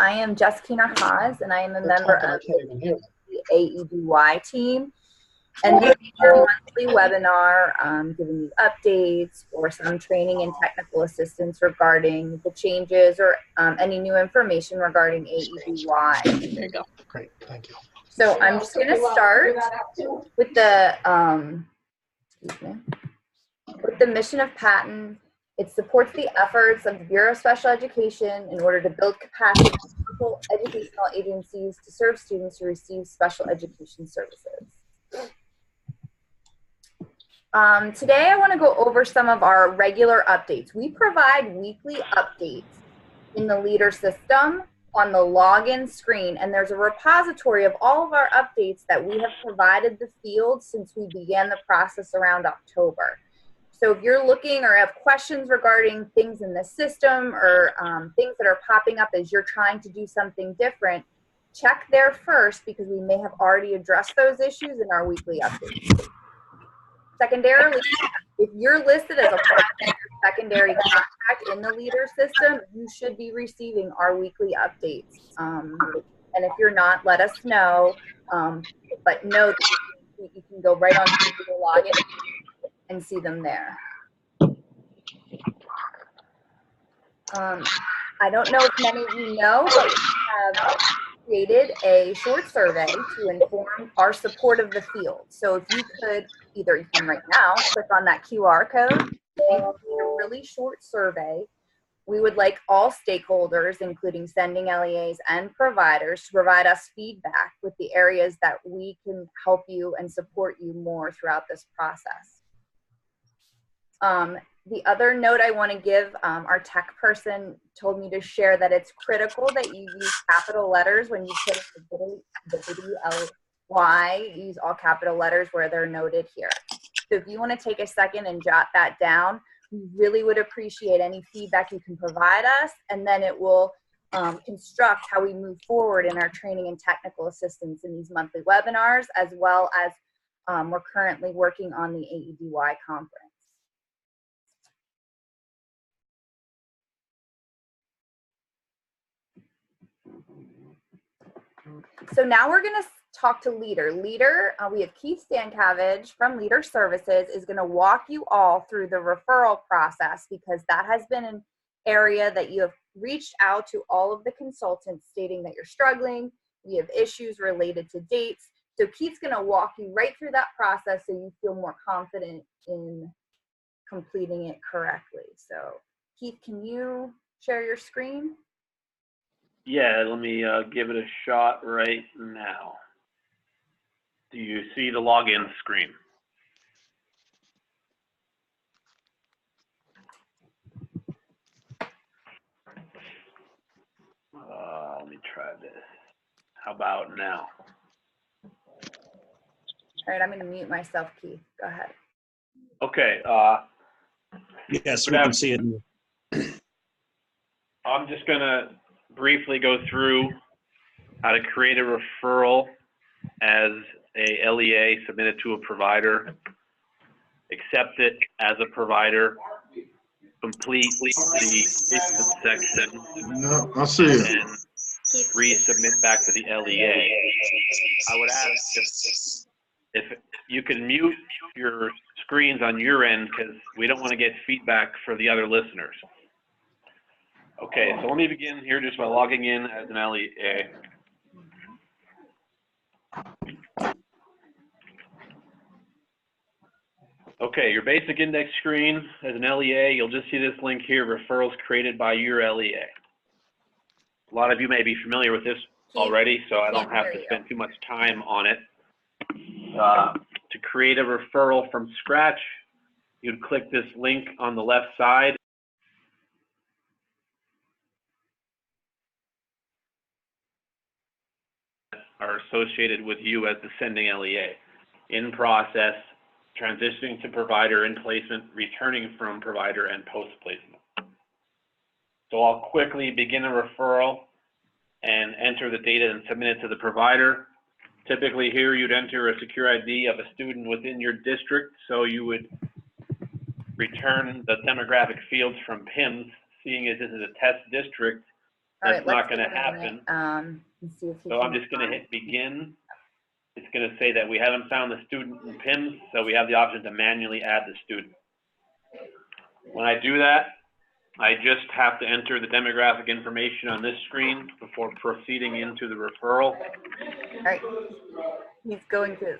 I am Jessica Haas, and I am a member of the AEDY team. And this is our monthly webinar giving you updates or some training and technical assistance regarding the changes or any new information regarding AEDY. There you go. Great, thank you. So I'm just going to start with the mission of PATEN. It supports the efforts of the Bureau of Special Education in order to build capacity for local educational agencies to serve students who receive special education services. Today I want to go over some of our regular updates. We provide weekly updates in the Leader system on the login screen, and there's a repository of all of our updates that we have provided the field since we began the process around October. So if you're looking or have questions regarding things in the system or things that are popping up as you're trying to do something different, check there first because we may have already addressed those issues in our weekly updates. Secondarily, if you're listed as a secondary contact in the Leader system, you should be receiving our weekly updates. And if you're not, let us know. But know that you can go right on to the login and see them there. I don't know if many of you know, but we have created a short survey to inform our support of the field. So if you could, either you can right now, click on that QR code, and complete a really short survey. We would like all stakeholders, including sending LEAs and providers, to provide us feedback with the areas that we can help you and support you more throughout this process. The other note I want to give, our tech person told me to share that it's critical that you use capital letters when you put the WLY, use all capital letters where they're noted here. So if you want to take a second and jot that down, we really would appreciate any feedback you can provide us, and then it will construct how we move forward in our training and technical assistance in these monthly webinars, as well as we're currently working on the AEDY conference. So now we're going to talk to Leader. Leader, we have Keith Stankavage from Leader Services is going to walk you all through the referral process, because that has been an area that you have reached out to all of the consultants stating that you're struggling. We have issues related to dates. So Keith's going to walk you right through that process so you feel more confident in completing it correctly. So Keith, can you share your screen? Yeah, let me give it a shot right now. Do you see the login screen? Let me try this. How about now? All right, I'm going to mute myself, Keith. Go ahead. Okay. Yes, we can see it. I'm just going to briefly go through how to create a referral as a LEA, submit it to a provider, accept it as a provider, complete the section, I see it, and resubmit back to the LEA. I would ask if you can mute your screens on your end, because we don't want to get feedback for the other listeners. Okay, so let me begin here just by logging in as an LEA. Okay, your basic index screen as an LEA, you'll just see this link here, referrals created by your LEA. A lot of you may be familiar with this already, so I don't have to spend too much time on it. To create a referral from scratch, you'd click this link on the left side. Are associated with you as the sending LEA. In process, transitioning to provider, in placement, returning from provider, and post placement. So I'll quickly begin a referral and enter the data and submit it to the provider. Typically here you'd enter a secure ID of a student within your district, so you would return the demographic fields from PIMS, seeing as this is a test district. That's not going to happen. Let's see if he So I'm can just going to find- hit begin. It's going to say that we haven't found the student in PIMS, so we have the option to manually add the student. When I do that, I just have to enter the demographic information on this screen before proceeding into the referral. All right. He's going to,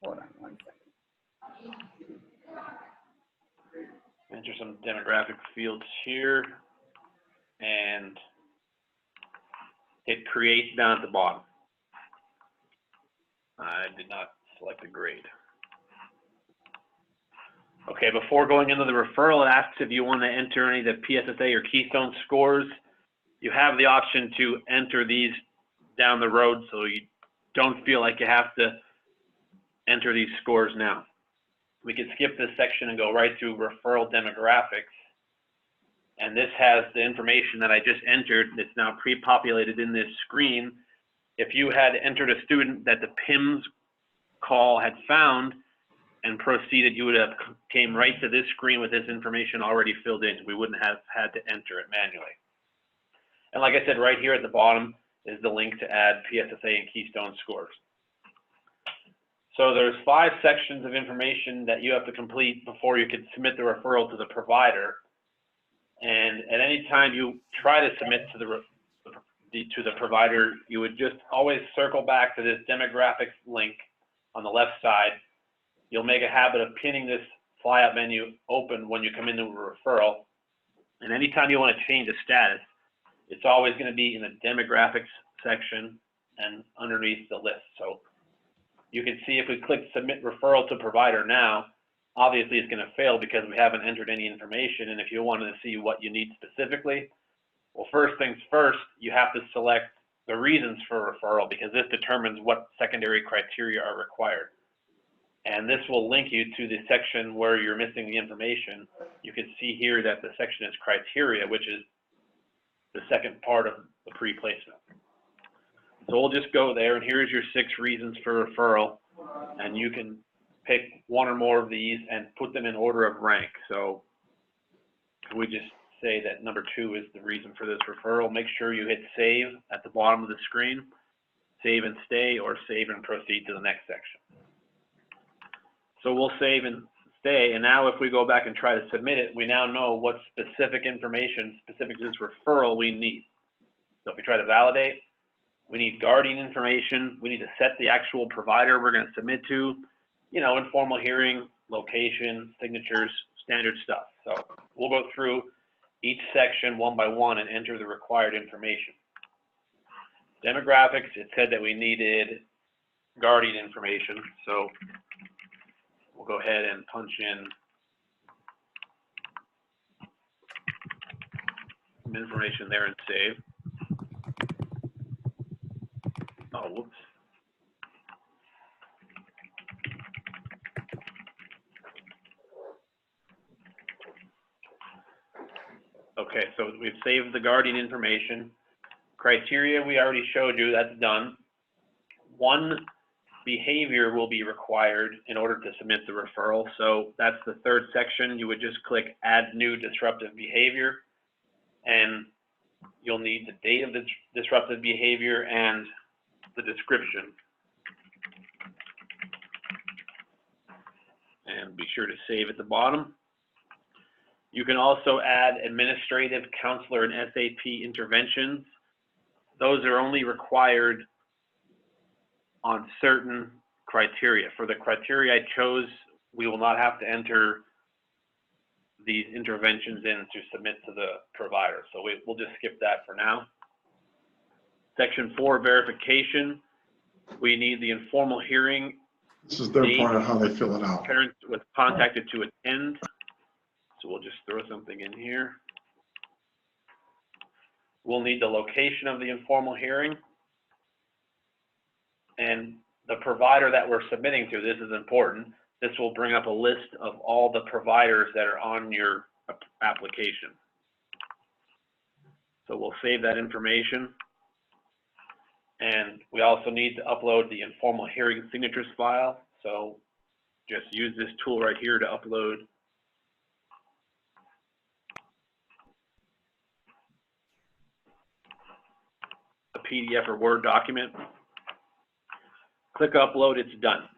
hold on one second. Enter some demographic fields here and hit create down at the bottom. I did not select a grade. Okay, before going into the referral, it asks if you want to enter any of the PSSA or Keystone scores. You have the option to enter these down the road, so you don't feel like you have to enter these scores now. We could skip this section and go right to referral demographics. And this has the information that I just entered that's now pre-populated in this screen. If you had entered a student that the PIMS call had found and proceeded, you would have came right to this screen with this information already filled in. We wouldn't have had to enter it manually. And like I said, right here at the bottom is the link to add PSSA and Keystone scores. So there's 5 sections of information that you have to complete before you can submit the referral to the provider. And at any time you try to submit to the provider, you would just always circle back to this demographics link on the left side. You'll make a habit of pinning this flyout menu open when you come into a referral. And anytime you want to change a status, it's always going to be in the demographics section and underneath the list. So you can see if we click submit referral to provider now, obviously it's going to fail because we haven't entered any information. And if you wanted to see what you need specifically, well, first things first, you have to select the reasons for referral because this determines what secondary criteria are required. And this will link you to the section where you're missing the information. You can see here that the section is criteria, which is the second part of the pre-placement. So we'll just go there, and here's your 6 reasons for referral. And you can pick one or more of these and put them in order of rank. So we just say that number 2 is the reason for this referral. Make sure you hit save at the bottom of the screen, save and stay, or save and proceed to the next section. So we'll save and stay, and now if we go back and try to submit it, we now know what specific information specific to this referral we need. So if we try to validate, we need guardian information, we need to set the actual provider we're going to submit to, you know, informal hearing, location, signatures, standard stuff. So we'll go through each section one by one and enter the required information. Demographics, it said that we needed guardian information, so we'll go ahead and punch in some information there and save. Oh, whoops. Okay, so we've saved the guardian information. Criteria we already showed you, that's done. One behavior will be required in order to submit the referral. So that's the 3rd section. You would just click add new disruptive behavior, and you'll need the date of the disruptive behavior and the description. And be sure to save at the bottom. You can also add administrative, counselor, and SAP interventions. Those are only required on certain criteria. For the criteria I chose, we will not have to enter these interventions in to submit to the provider. So we'll just skip that for now. Section 4, verification. We need the informal hearing. This is their part of how they fill it out. Parent was contacted to attend. So we'll just throw something in here. We'll need the location of the informal hearing. And the provider that we're submitting to, this is important. This will bring up a list of all the providers that are on your application. So we'll save that information. And we also need to upload the informal hearing signatures file. So just use this tool right here to upload PDF or Word document. Click upload, it's done.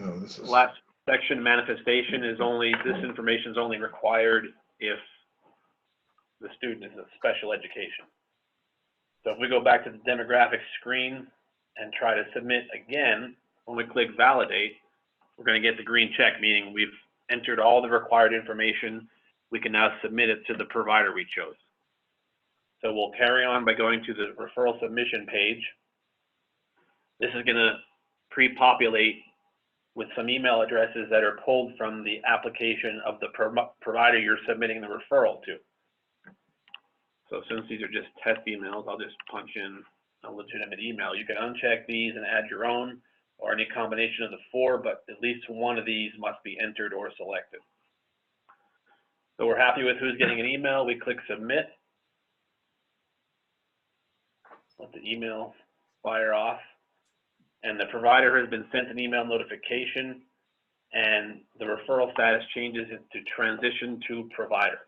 Oh, this is. Last section, manifestation, is only, this information is only required if the student is in special education. So if we go back to the demographics screen and try to submit again, when we click validate, we're going to get the green check, meaning we've entered all the required information. We can now submit it to the provider we chose. So we'll carry on by going to the referral submission page. This is going to pre-populate with some email addresses that are pulled from the application of the provider you're submitting the referral to. So since these are just test emails, I'll just punch in a legitimate email. You can uncheck these and add your own or any combination of the four, but at least one of these must be entered or selected. So we're happy with who's getting an email. We click submit. Let the email fire off. And the provider has been sent an email notification, and the referral status changes to transition to provider.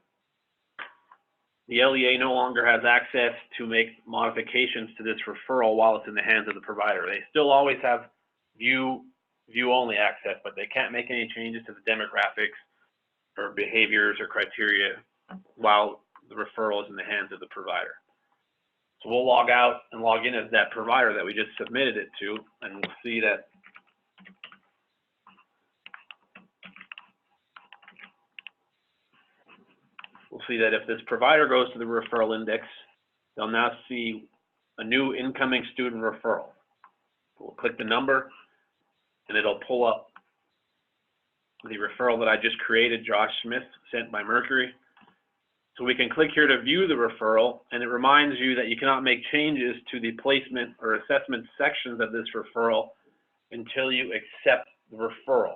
The LEA no longer has access to make modifications to this referral while it's in the hands of the provider. They still always have view-only access, but they can't make any changes to the demographics or behaviors or criteria while the referral is in the hands of the provider. So we'll log out and log in as that provider that we just submitted it to, and we'll see that if this provider goes to the referral index, they'll now see a new incoming student referral. We'll click the number, and it'll pull up the referral that I just created, Josh Smith, sent by Mercury. So we can click here to view the referral, and it reminds you that you cannot make changes to the placement or assessment sections of this referral until you accept the referral.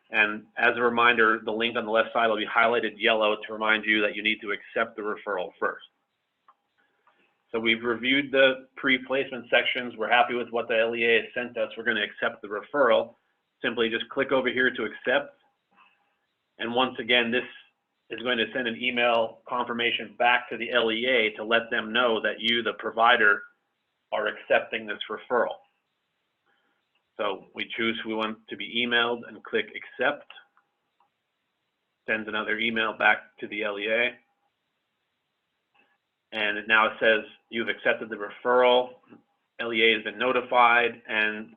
And as a reminder, the link on the left side will be highlighted yellow to remind you that you need to accept the referral first. So we've reviewed the pre-placement sections. We're happy with what the LEA has sent us. We're going to accept the referral. Simply just click over here to accept. And once again, this is going to send an email confirmation back to the LEA to let them know that you, the provider, are accepting this referral. So we choose who we want to be emailed and click accept. Sends another email back to the LEA. And now it says you've accepted the referral. LEA has been notified, and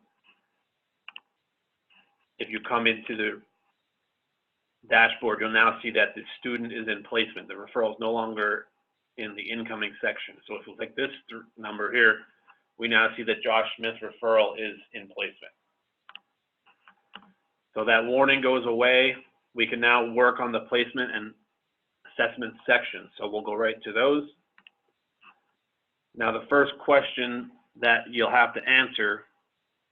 if you come into the dashboard, you'll now see that the student is in placement. The referral is no longer in the incoming section. So if we click this number here, we now see that Josh Smith's referral is in placement. So that warning goes away. We can now work on the placement and assessment section. So we'll go right to those. Now the first question that you'll have to answer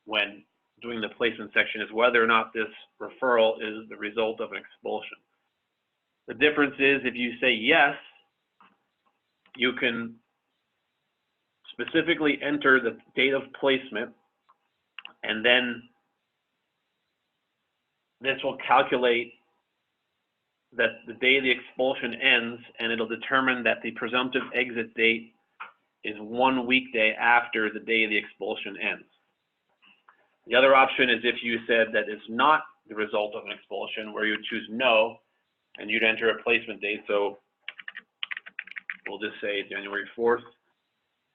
when doing the placement section is whether or not this referral is the result of an expulsion. The difference is if you say yes, you can specifically enter the date of placement, and then this will calculate that the day the expulsion ends, and it'll determine that the presumptive exit date is 1 weekday after the day the expulsion ends. The other option is if you said that it's not the result of an expulsion, where you would choose no, and you'd enter a placement date. So we'll just say January 4th.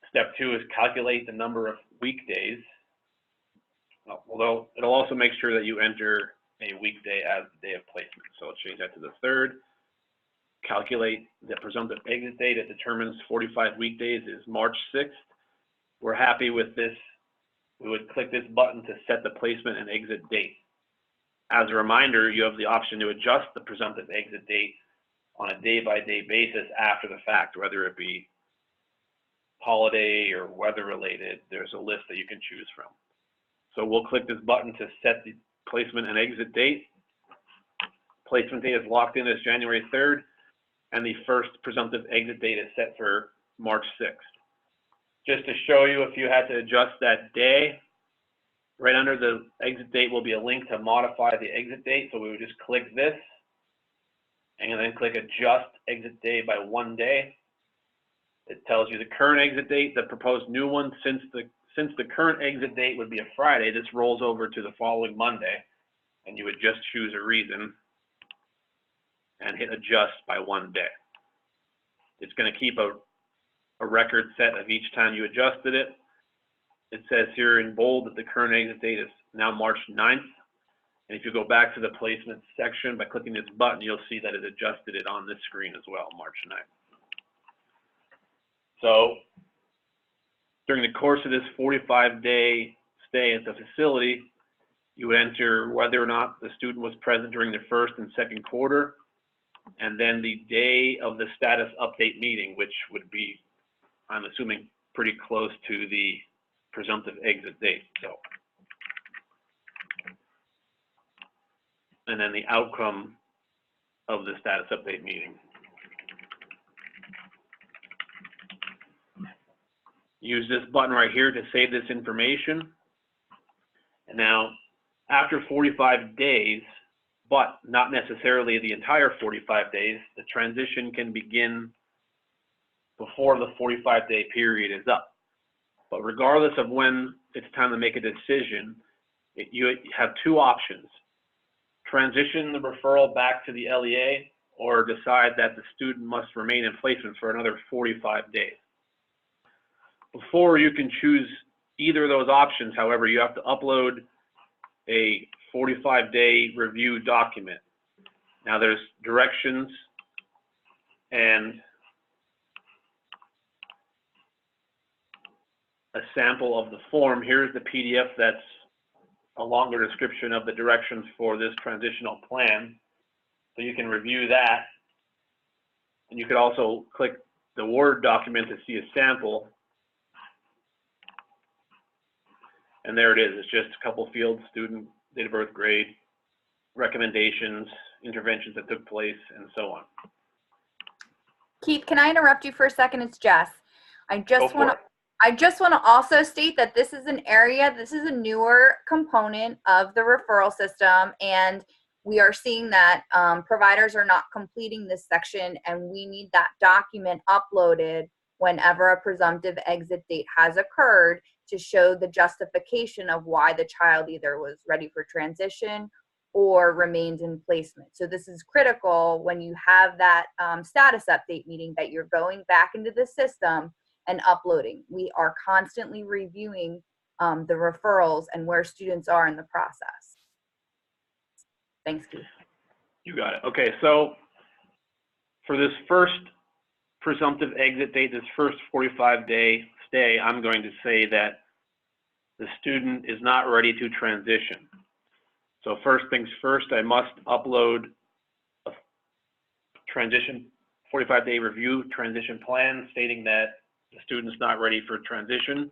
Step 2 is calculate the number of weekdays, although it'll also make sure that you enter a weekday as the day of placement. So I'll change that to the 3rd. Calculate the presumptive exit date. It determines 45 weekdays is March 6th. We're happy with this. We would click this button to set the placement and exit date. As a reminder, you have the option to adjust the presumptive exit date on a day-by-day basis after the fact, whether it be holiday or weather related. There's a list that you can choose from. So we'll click this button to set the placement and exit date. Placement date is locked in as January 3rd, and the first presumptive exit date is set for March 6th. Just to show you, if you had to adjust that day, right under the exit date will be a link to modify the exit date. So we would just click this and then click adjust exit day by 1 day. It tells you the current exit date, the proposed new one. Since the current exit date would be a Friday, this rolls over to the following Monday, and you would just choose a reason and hit adjust by 1 day. It's going to keep a record set of each time you adjusted it. It says here in bold that the current exit date is now March 9th. And if you go back to the placement section by clicking this button, you'll see that it adjusted it on this screen as well, March 9th. So during the course of this 45-day stay at the facility, you would enter whether or not the student was present during the first and second quarter, and then the day of the status update meeting, which would be, I'm assuming, pretty close to the presumptive exit date. So, and then the outcome of the status update meeting. Use this button right here to save this information. And now, after 45 days, but not necessarily the entire 45 days, the transition can begin before the 45-day period is up. But regardless of when it's time to make a decision, you have two options. Transition the referral back to the LEA, or decide that the student must remain in placement for another 45 days. Before you can choose either of those options, however, you have to upload a 45-day review document. Now there's directions and a sample of the form. Here's the PDF that's a longer description of the directions for this transitional plan. So you can review that. And you could also click the Word document to see a sample. And there it is. It's just a couple fields: student, date of birth, grade, recommendations, interventions that took place, and so on. Keith, can I interrupt you for a second? It's Jess. I just want to also state that this is an area, this is a newer component of the referral system, and we are seeing that providers are not completing this section, and we need that document uploaded whenever a presumptive exit date has occurred to show the justification of why the child either was ready for transition or remains in placement. So this is critical when you have that status update meeting, that you're going back into the system and uploading. We are constantly reviewing the referrals and where students are in the process. Thanks, Keith. You got it. Okay, so for this first presumptive exit date, this first 45-day stay, I'm going to say that the student is not ready to transition. So first things first, I must upload a transition 45-day review transition plan stating that the student's not ready for transition.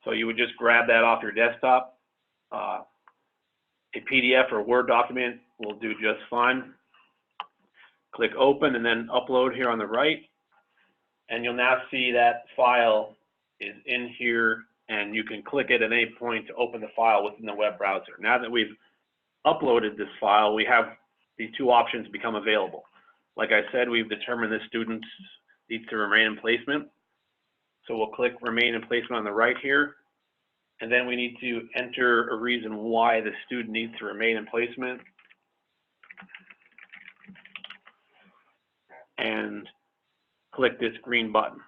So you would just grab that off your desktop. A PDF or Word document will do just fine. Click open and then upload here on the right. And you'll now see that file is in here, and you can click it at any point to open the file within the web browser. Now that we've uploaded this file, we have these two options become available. Like I said, we've determined the student needs to remain in placement. So we'll click remain in placement on the right here. And then we need to enter a reason why the student needs to remain in placement. And click this green button.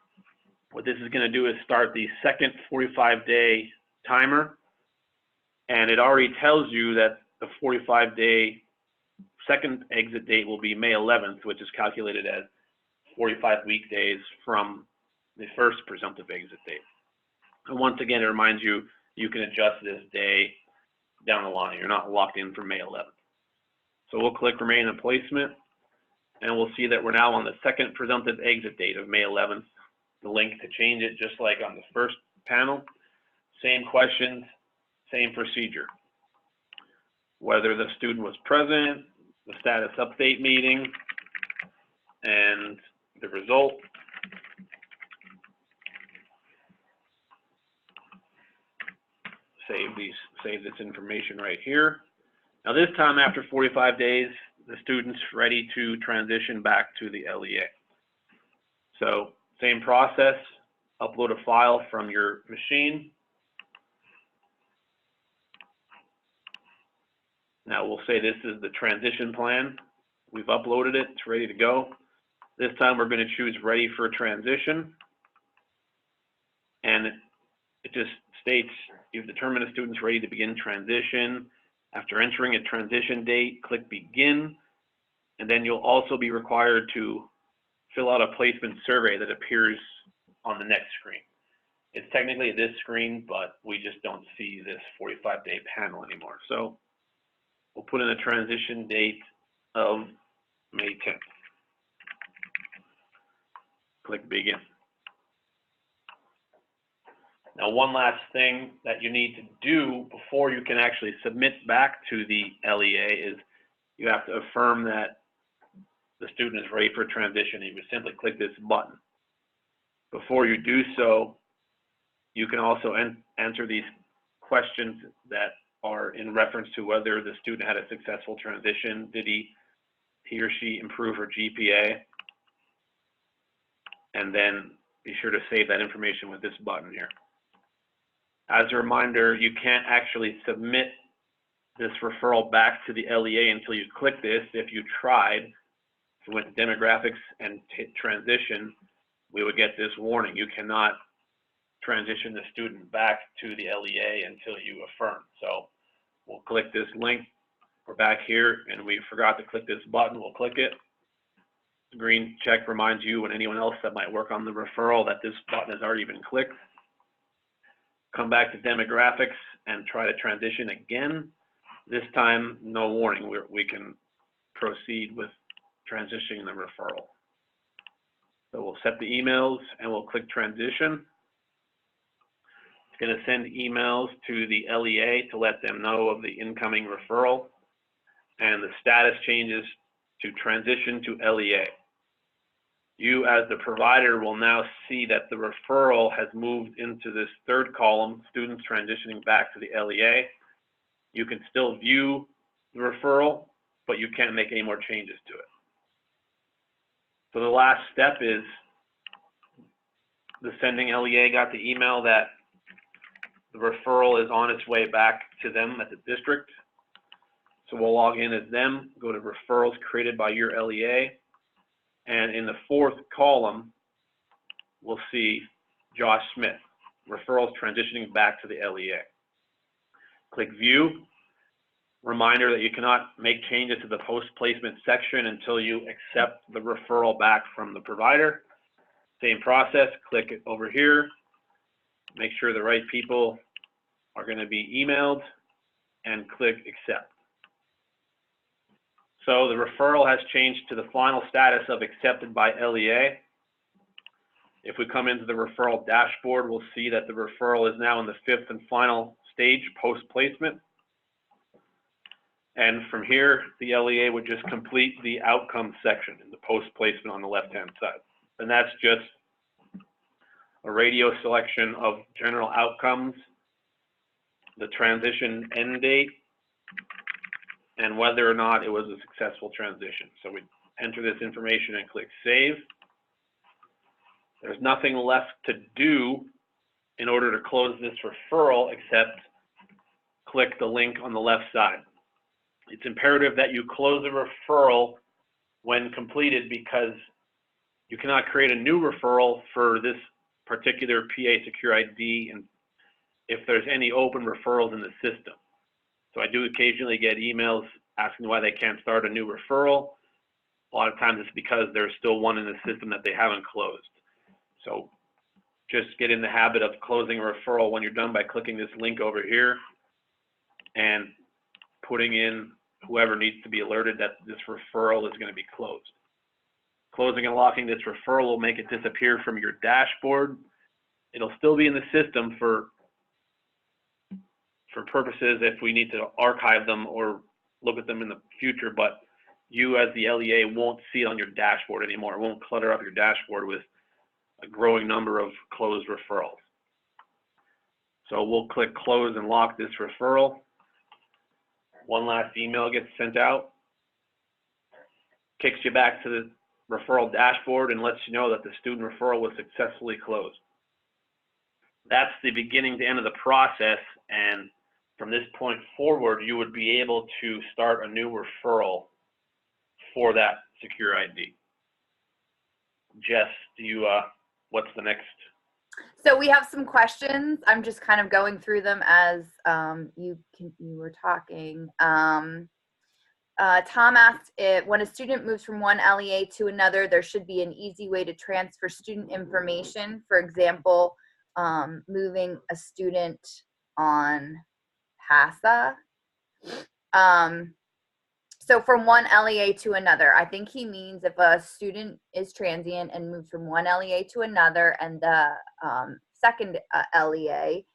What this is going to do is start the second 45-day timer. And it already tells you that the 45-day second exit date will be May 11th, which is calculated as 45 weekdays from the first presumptive exit date. And once again, it reminds you, you can adjust this day down the line. You're not locked in for May 11th. So we'll click remain in placement, and we'll see that we're now on the second presumptive exit date of May 11th. The link to change it, just like on the first panel. Same questions, same procedure. Whether the student was present, the status update meeting, and the result. Save this information right here. Now this time, after 45 days, the student's ready to transition back to the LEA. So Same process, upload a file from your machine. Now we'll say this is the transition plan. We've uploaded it, it's ready to go. This time we're going to choose ready for transition. And it just states you've determined a student's ready to begin transition. After entering a transition date, click begin. And then you'll also be required to fill out a placement survey that appears on the next screen. It's technically this screen, but we just don't see this 45-day panel anymore. So we'll put in a transition date of May 10th. Click begin. Now, one last thing that you need to do before you can actually submit back to the LEA is you have to affirm that the student is ready for transition. You would simply click this button. Before you do so, you can also answer these questions that are in reference to whether the student had a successful transition. Did he or she improve her GPA? And then be sure to save that information with this button here. As a reminder, you can't actually submit this referral back to the LEA until you click this. If you tried, if you went to demographics and hit transition, we would get this warning. You cannot transition the student back to the LEA until you affirm. So we'll click this link. We're back here and we forgot to click this button. We'll click it. The green check reminds you and anyone else that might work on the referral that this button has already been clicked. Come back to demographics and try to transition again. This time, no warning. We can proceed with transitioning the referral. So we'll set the emails and we'll click transition. It's going to send emails to the LEA to let them know of the incoming referral and the status changes to transition to LEA. You as the provider will now see that the referral has moved into this third column, students transitioning back to the LEA. You can still view the referral, but you can't make any more changes to it. So the last step is the sending LEA got the email that the referral is on its way back to them at the district. So we'll log in as them, go to referrals created by your LEA. And in the fourth column, we'll see Josh Smith, referrals transitioning back to the LEA. Click view. Reminder that you cannot make changes to the post-placement section until you accept the referral back from the provider. Same process, click it over here. Make sure the right people are going to be emailed and click accept. So the referral has changed to the final status of accepted by LEA. If we come into the referral dashboard, we'll see that the referral is now in the fifth and final stage post-placement. And from here, the LEA would just complete the outcome section in the post-placement on the left-hand side. And that's just a radio selection of general outcomes, the transition end date, and whether or not it was a successful transition. So we enter this information and click save. There's nothing left to do in order to close this referral except click the link on the left side. It's imperative that you close the referral when completed because you cannot create a new referral for this particular PA Secure ID and if there's any open referrals in the system. So I do occasionally get emails asking why they can't start a new referral. A lot of times it's because there's still one in the system that they haven't closed. So just get in the habit of closing a referral when you're done by clicking this link over here and putting in whoever needs to be alerted that this referral is going to be closed. Closing and locking this referral will make it disappear from your dashboard. It'll still be in the system for purposes if we need to archive them or look at them in the future, but you as the LEA won't see it on your dashboard anymore. It won't clutter up your dashboard with a growing number of closed referrals. So we'll click close and lock this referral. One last email gets sent out, kicks you back to the referral dashboard and lets you know that the student referral was successfully closed. That's the beginning to end of the process, and from this point forward, you would be able to start a new referral for that secure ID. Jess, do you, what's the next? So we have some questions. I'm just kind of going through them as you were talking. Tom asked if when a student moves from one LEA to another, there should be an easy way to transfer student information. For example, moving a student on PASA. So from one LEA to another, I think he means if a student is transient and moves from one LEA to another, and the second LEA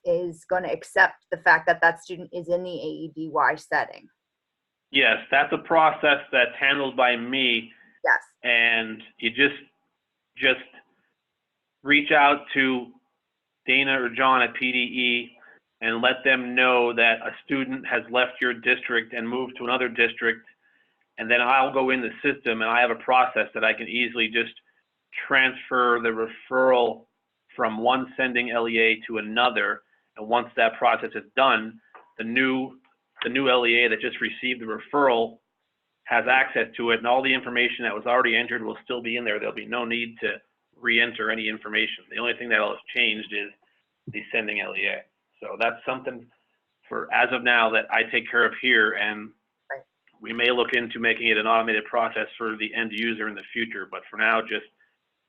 is going to accept the fact that that student is in the AEDY setting. Yes, that's a process that's handled by me. Yes. And you just reach out to Dana or John at PDE and let them know that a student has left your district and moved to another district, and then I'll go in the system and I have a process that I can easily just transfer the referral from one sending LEA to another. And once that process is done, the new LEA that just received the referral has access to it, and all the information that was already entered will still be in there. There'll be no need to re-enter any information. The only thing that has changed is the sending LEA. So that's something for, as of now, that I take care of here, and we may look into making it an automated process for the end user in the future. But for now, just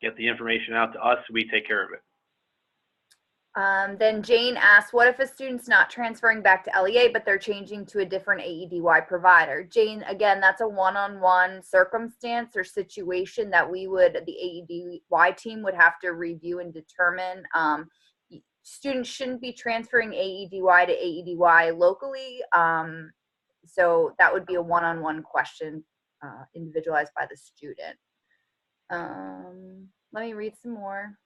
get the information out to us, we take care of it. Then Jane asked, what if a student's not transferring back to LEA, but they're changing to a different AEDY provider? Jane, again, that's a one-on-one circumstance or situation that we would, the AEDY team would have to review and determine. Students shouldn't be transferring AEDY to AEDY locally. So that would be a one-on-one question, individualized by the student. Let me read some more.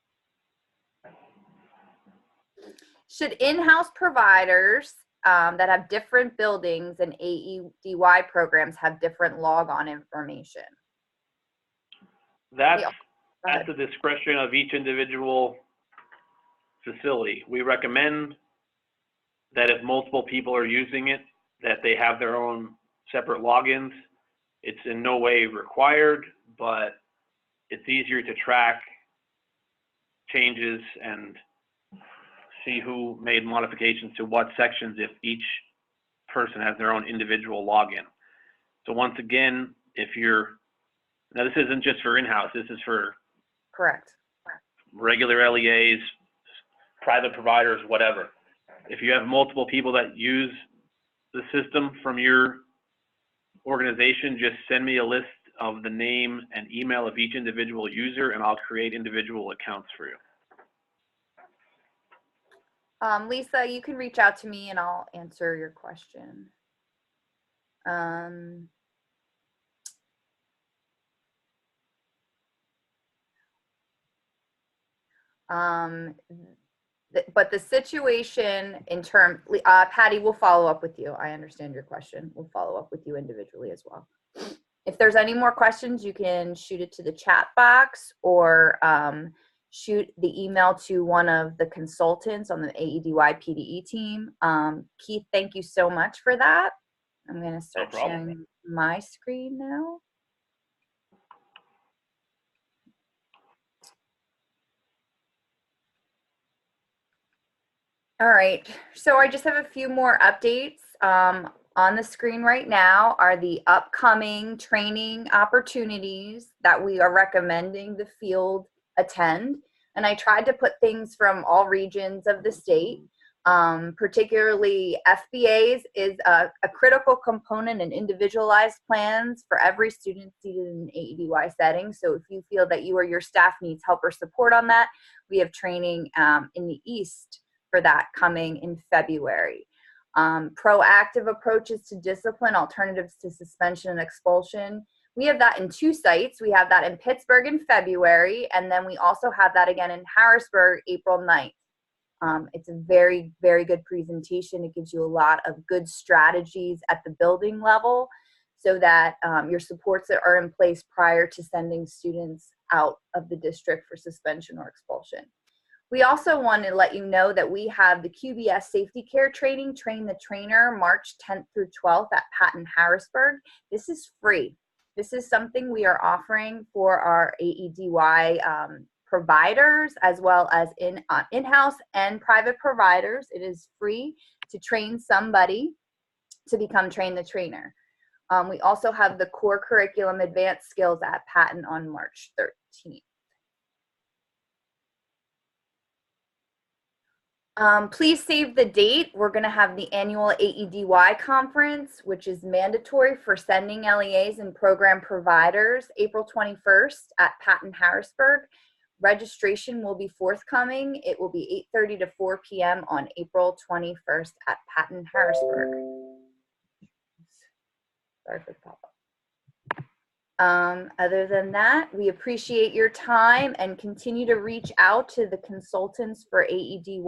Should in-house providers that have different buildings and AEDY programs have different log-on information? That's at the discretion of each individual facility. We recommend that if multiple people are using it, that they have their own separate logins. It's in no way required, but it's easier to track changes and see who made modifications to what sections if each person has their own individual login. So once again, if you're, now this isn't just for in-house, this is for correct regular LEAs, private providers, whatever. If you have multiple people that use the system from your organization, just send me a list of the name and email of each individual user, and I'll create individual accounts for you. Lisa, you can reach out to me and I'll answer your question. But the situation in terms, Patty, we'll follow up with you. I understand your question. We'll follow up with you individually as well. If there's any more questions, you can shoot it to the chat box or shoot the email to one of the consultants on the AEDY PDE team. Keith, thank you so much for that. I'm going to start sharing my screen now. All right, so I just have a few more updates. On the screen right now are the upcoming training opportunities that we are recommending the field attend. And I tried to put things from all regions of the state. Particularly FBAs is a critical component in individualized plans for every student seated in an AEDY setting. So if you feel that you or your staff needs help or support on that, we have training in the East for that coming in February. Proactive approaches to discipline, alternatives to suspension and expulsion. We have that in 2 sites. We have that in Pittsburgh in February, and then we also have that again in Harrisburg, April 9th. It's a very, very good presentation. It gives you a lot of good strategies at the building level. so that your supports are in place prior to sending students out of the district for suspension or expulsion. We also want to let you know that we have the QBS Safety Care Training, Train the Trainer, March 10th through 12th at Patton Harrisburg. This is free. This is something we are offering for our AEDY providers, as well as in-house and private providers. It is free to train somebody to become Train the Trainer. We also have the core curriculum advanced skills at Patton on March 13th. Please save the date. We're going to have the annual AEDY conference, which is mandatory for sending LEAs and program providers, April 21st at Patton Harrisburg. Registration will be forthcoming. It will be 8:30 to 4 p.m. on April 21st at Patton Harrisburg. Sorry for the pop-up. Other than that, we appreciate your time and continue to reach out to the consultants for AEDY,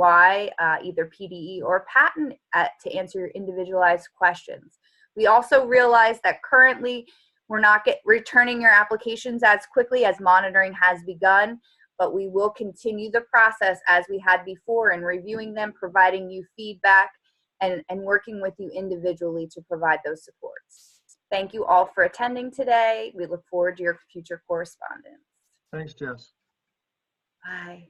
either PDE or Patton, to answer your individualized questions. We also realize that currently we're not returning your applications as quickly as monitoring has begun, but we will continue the process as we had before in reviewing them, providing you feedback, and working with you individually to provide those supports. Thank you all for attending today. We look forward to your future correspondence. Thanks, Jess. Bye.